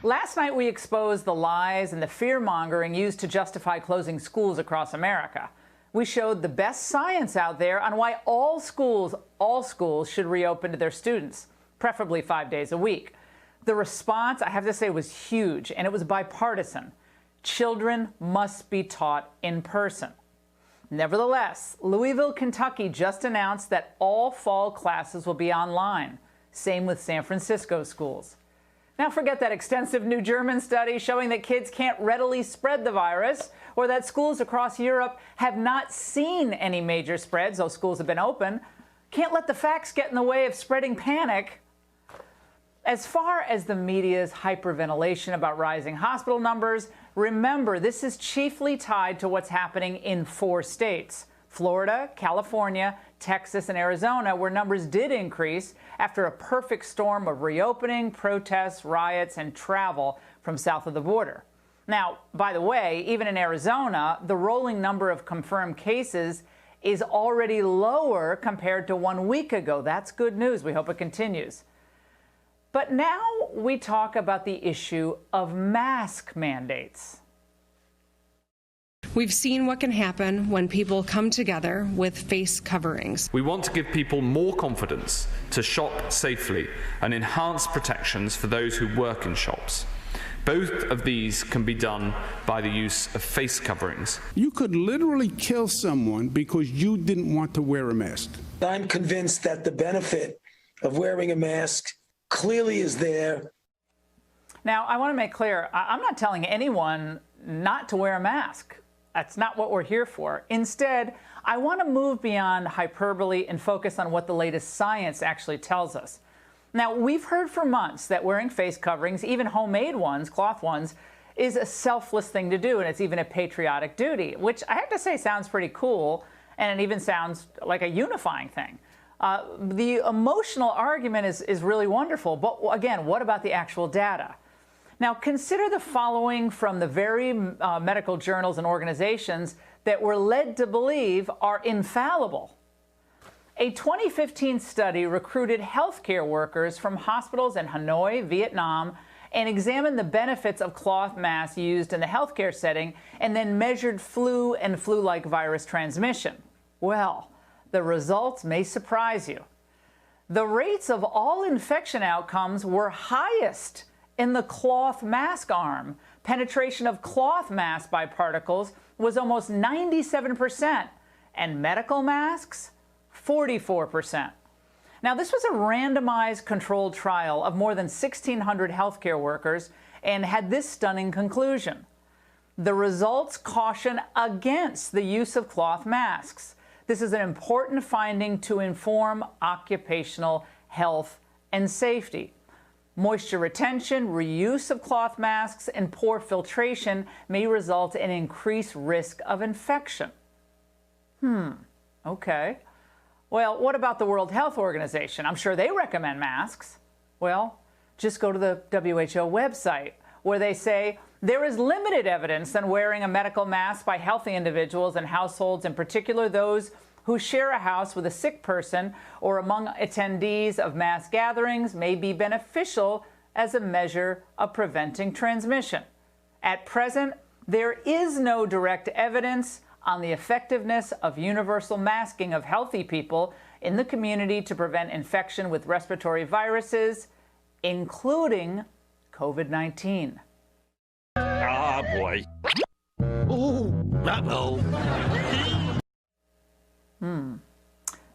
Last night, we exposed the lies and the fear-mongering used to justify closing schools across America. We showed the best science out there on why all schools should reopen to their students, preferably 5 days a week. The response, I have to say, was huge, and it was bipartisan. Children must be taught in person. Nevertheless, Louisville, Kentucky just announced that all fall classes will be online. Same with San Francisco schools. Now forget that extensive new German study showing that kids can't readily spread the virus, or that schools across Europe have not seen any major spreads, though schools have been open. Can't let the facts get in the way of spreading panic. As far as the media's hyperventilation about rising hospital numbers, remember this is chiefly tied to what's happening in 4 states: Florida, California, Texas, and Arizona, where numbers did increase after a perfect storm of reopening, protests, riots, and travel from south of the border. Now, by the way, even in Arizona, the rolling number of confirmed cases is already lower compared to 1 week ago. That's good news. We hope it continues. But now we talk about the issue of mask mandates. We've seen what can happen when people come together with face coverings. We want to give people more confidence to shop safely and enhance protections for those who work in shops. Both of these can be done by the use of face coverings. You could literally kill someone because you didn't want to wear a mask. I'm convinced that the benefit of wearing a mask clearly is there. Now, I want to make clear, I'm not telling anyone not to wear a mask. That's not what we're here for. Instead, I want to move beyond hyperbole and focus on what the latest science actually tells us. Now, we've heard for months that wearing face coverings, even homemade ones, cloth ones, is a selfless thing to do, and it's even a patriotic duty, which I have to say sounds pretty cool, and it even sounds like a unifying thing. The emotional argument is really wonderful, but again, what about the actual data? Now, consider the following from the very medical journals and organizations that we're led to believe are infallible. A 2015 study recruited healthcare workers from hospitals in Hanoi, Vietnam, and examined the benefits of cloth masks used in the healthcare setting, and then measured flu and flu-like virus transmission. Well, the results may surprise you. The rates of all infection outcomes were highest in the cloth mask arm. Penetration of cloth masks by particles was almost 97%, and medical masks, 44%. Now, this was a randomized controlled trial of more than 1,600 healthcare workers and had this stunning conclusion. The results caution against the use of cloth masks. This is an important finding to inform occupational health and safety. Moisture retention, reuse of cloth masks, and poor filtration may result in increased risk of infection. Okay. Well, what about the World Health Organization? I'm sure they recommend masks. Well, just go to the WHO website, where they say there is limited evidence that wearing a medical mask by healthy individuals and households, in particular those who share a house with a sick person or among attendees of mass gatherings, may be beneficial as a measure of preventing transmission. At present, there is no direct evidence on the effectiveness of universal masking of healthy people in the community to prevent infection with respiratory viruses, including COVID-19. Ah, boy. Oh, uh-oh. Then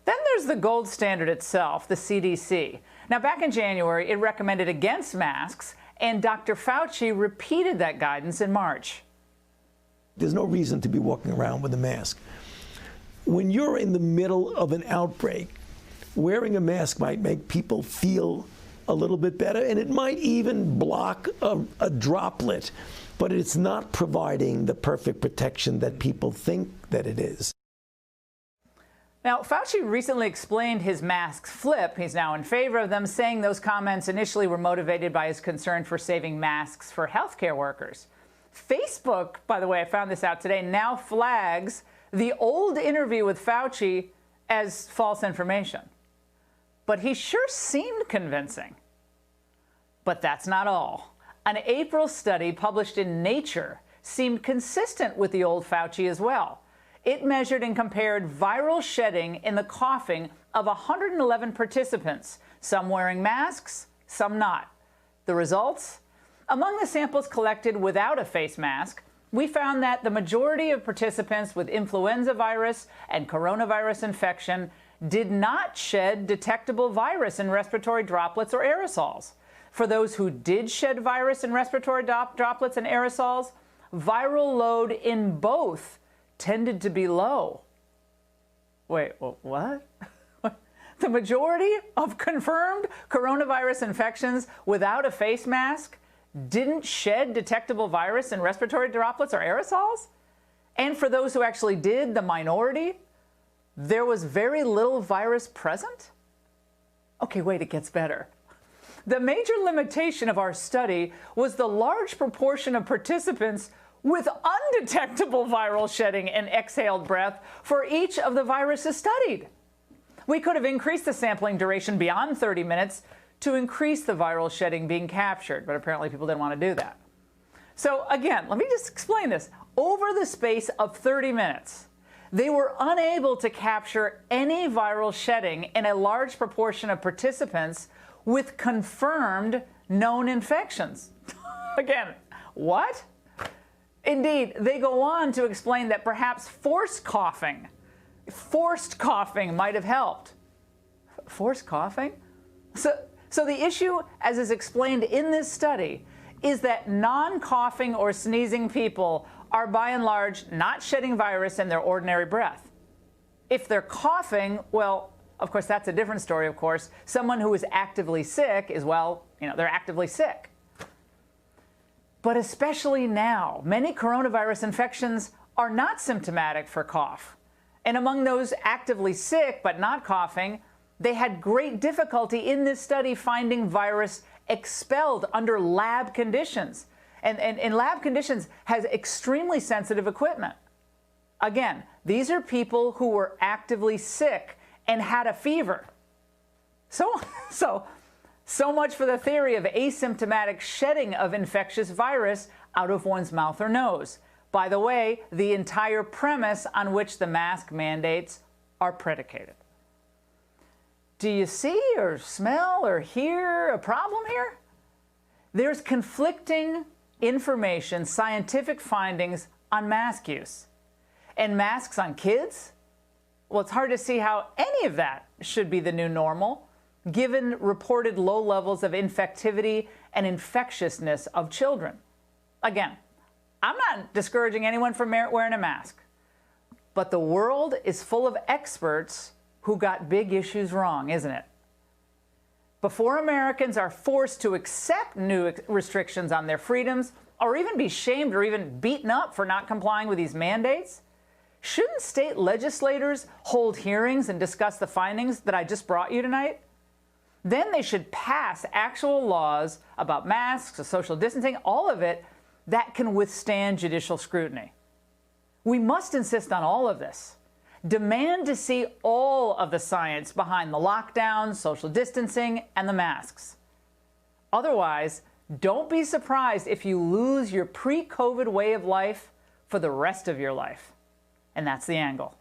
there's the gold standard itself, the CDC. Now, back in January, it recommended against masks, and Dr. Fauci repeated that guidance in March. There's no reason to be walking around with a mask. When you're in the middle of an outbreak, wearing a mask might make people feel a little bit better, and it might even block a droplet, but it's not providing the perfect protection that people think that it is. Now, Fauci recently explained his masks flip. He's now in favor of them, saying those comments initially were motivated by his concern for saving masks for healthcare workers. Facebook, by the way, I found this out today, now flags the old interview with Fauci as false information. But he sure seemed convincing. But that's not all. An April study published in Nature seemed consistent with the old Fauci as well. It measured and compared viral shedding in the coughing of 111 participants, some wearing masks, some not. The results? Among the samples collected without a face mask, we found that the majority of participants with influenza virus and coronavirus infection did not shed detectable virus in respiratory droplets or aerosols. For those who did shed virus in respiratory droplets and aerosols, viral load in both tended to be low. Wait, what? The majority of confirmed coronavirus infections without a face mask didn't shed detectable virus in respiratory droplets or aerosols? And for those who actually did, the minority, there was very little virus present? Okay, wait, it gets better. The major limitation of our study was the large proportion of participants with undetectable viral shedding and exhaled breath for each of the viruses studied. We could have increased the sampling duration beyond 30 minutes to increase the viral shedding being captured, but apparently people didn't want to do that. So again, let me just explain this. Over the space of 30 minutes, they were unable to capture any viral shedding in a large proportion of participants with confirmed known infections. Again, what? Indeed, they go on to explain that perhaps forced coughing might have helped. Forced coughing? So the issue, as is explained in this study, is that non-coughing or sneezing people are by and large not shedding virus in their ordinary breath. If they're coughing, well, of course, that's a different story, of course. Someone who is actively sick is, well, they're actively sick. But especially now, many coronavirus infections are not symptomatic for cough. And among those actively sick but not coughing, they had great difficulty in this study finding virus expelled under lab conditions. And in lab conditions has extremely sensitive equipment. Again, these are people who were actively sick and had a fever. So much for the theory of asymptomatic shedding of infectious virus out of one's mouth or nose. By the way, the entire premise on which the mask mandates are predicated. Do you see or smell or hear a problem here? There's conflicting information, scientific findings on mask use. And masks on kids? Well, it's hard to see how any of that should be the new normal, given reported low levels of infectivity and infectiousness of children. Again, I'm not discouraging anyone from wearing a mask, but the world is full of experts who got big issues wrong, isn't it? Before Americans are forced to accept new restrictions on their freedoms, or even be shamed or even beaten up for not complying with these mandates, shouldn't state legislators hold hearings and discuss the findings that I just brought you tonight? Then they should pass actual laws about masks, social distancing, all of it that can withstand judicial scrutiny. We must insist on all of this. Demand to see all of the science behind the lockdowns, social distancing, and the masks. Otherwise, don't be surprised if you lose your pre-COVID way of life for the rest of your life. And that's the angle.